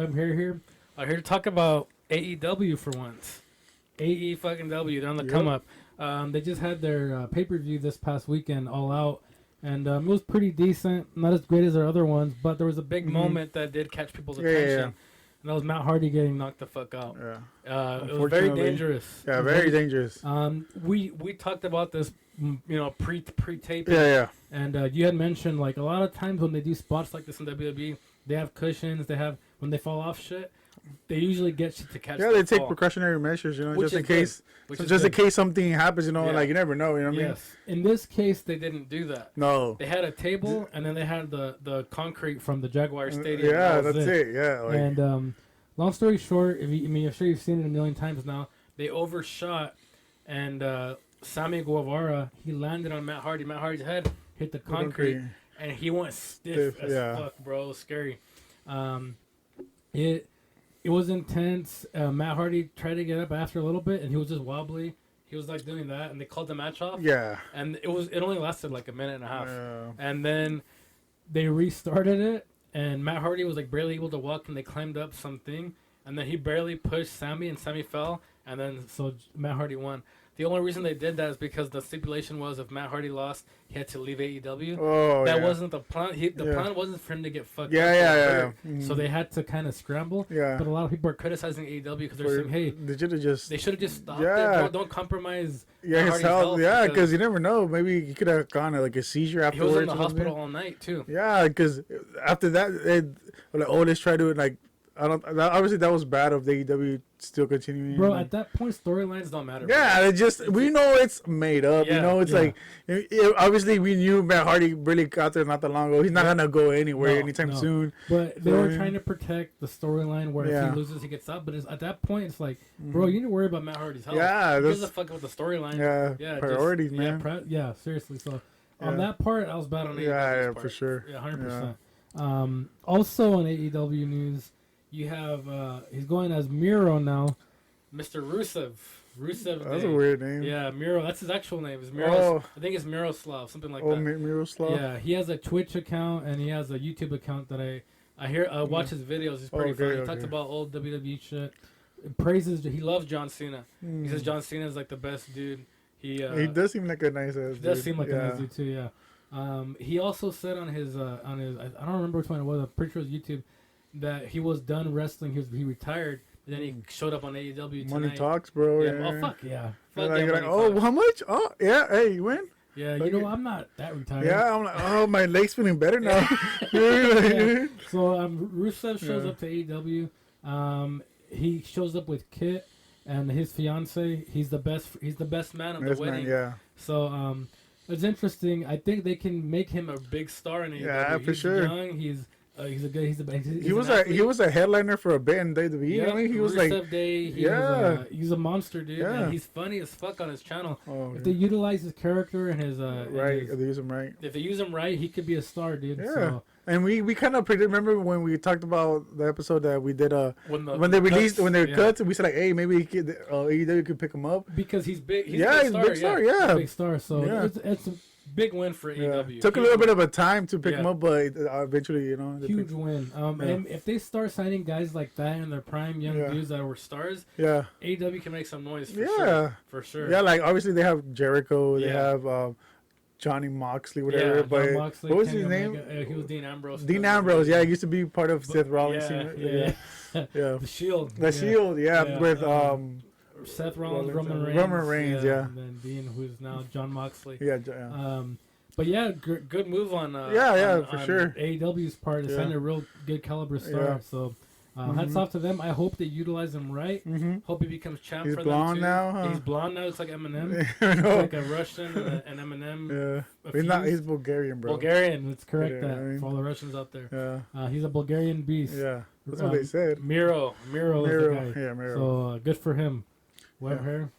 I'm here. I'm here to talk about AEW for once. AE fucking W. They're on the come up. They just had their pay-per-view this past weekend, All Out. And it was pretty decent. Not as great as their other ones, but there was a big moment that did catch people's attention. And that was Matt Hardy getting knocked the fuck out. It was very dangerous. Yeah, very dangerous. We talked about this, pre-taping. Yeah. And you had mentioned, like, a lot of times when they do spots like this in WWE, they have cushions. They have, when they fall off shit, they usually get shit to catch. Yeah, they take precautionary measures, just in case. In case something happens, like you never know. You know what I mean? In this case, they didn't do that. No. They had a table, and then they had the concrete from the Jaguar Stadium. Yeah, that's it. Yeah. And long story short, I'm sure you've seen it a million times now. They overshot, and Sammy Guevara, he landed on Matt Hardy. Matt Hardy's head hit the concrete, and he went stiff as fuck, bro. It was scary. It was intense. Matt Hardy tried to get up after a little bit, and he was just wobbly. He was like doing that, and they called the match off. Yeah. And it only lasted like a minute and a half. And then they restarted it, and Matt Hardy was like barely able to walk, and they climbed up something, and then he barely pushed Sammy, and Sammy fell, and then so Matt Hardy won. The only reason they did that is because the stipulation was if Matt Hardy lost, he had to leave AEW. That wasn't the plan. The plan wasn't for him to get fucked up. Yeah. So they had to kind of scramble. Yeah. But a lot of people are criticizing AEW because they're saying, hey, they should have just stopped it. Don't compromise his health. Yeah, because you never know. Maybe he could have gone like a seizure afterwards. He was in the hospital all night, too. Yeah, because after that, let's try to, like, obviously that was bad of the AEW still continuing. Bro, at that point, storylines don't matter. Yeah, we know it's made up. It's like, obviously we knew Matt Hardy really got there not that long ago. He's not going to go anywhere anytime soon. But they were trying to protect the storyline where if he loses, he gets up. But at that point, it's like, bro, you need to worry about Matt Hardy's health. Yeah. Who gives a fuck with the storyline? Yeah, priorities, man. Seriously. So on that part, I was bad on AEW's part. Yeah, for sure. Yeah, 100%. Also on AEW news, you have he's going as Miro now, Mr. Rusev. That's a weird name. Yeah, Miro. That's his actual name. Is Miro? I think it's Miroslav, something like that. Miroslav. Yeah, he has a Twitch account and he has a YouTube account that I watch his videos. He's pretty funny. He talks about old WWE shit. He loves John Cena. He says John Cena is like the best dude. He does seem like a nice ass dude. He does seem like a nice dude too. Yeah. He also said on his I don't remember which one it was. I'm pretty sure it was YouTube. That he was done wrestling, he retired, and then he showed up on AEW tonight. Money talks, bro. Yeah. Oh fuck yeah! You're like, oh, how much? Oh yeah, hey, you win. Yeah, I'm not that retired. Yeah, I'm like, oh, my leg's feeling better now. So Rusev shows up to AEW. He shows up with Kit and his fiance. He's the best man of the wedding. Yeah. So it's interesting. I think they can make him a big star in AEW. Yeah, for sure. Young. He's a good. He was a headliner for a bit in WWE. Yeah, he was Rusev like, Day. He's a monster, dude. Yeah. And he's funny as fuck on his channel. If they utilize his character and his if they use him right. If they use him right, he could be a star, dude. Yeah. So, and we kind of remember when we talked about the episode that we did when they cut, we said like, hey, maybe AEW could pick him up because he's big. He's a big star. Yeah, he's a big star. So it's a big win for AEW. Took a little bit of a time to pick him up, but eventually, huge win. And if they start signing guys like that in their prime, young dudes that were stars, AEW can make some noise for sure. Yeah, like obviously they have Jericho, they have Johnny Moxley, whatever. But Moxley, what was his name? He was Dean Ambrose. Dean Ambrose, he used to be part of Seth Rollins. Yeah. The Shield. The Shield, with Seth Rollins, Roman Reigns, and then Dean, who's now John Moxley. But good move on. For sure. AEW's part to sign a real good caliber star. Yeah. So hats off to them. I hope they utilize him right. Hope he becomes champ for them too. He's blonde now. Huh? He's blonde now. It's like Eminem. It's like a Russian and Eminem. Yeah. He's Bulgarian, bro. Bulgarian. Let's correct that for all the Russians out there. Yeah. He's a Bulgarian beast. Yeah. That's what they said. Miro is the guy. Yeah, Miro. So good for him. Web hair.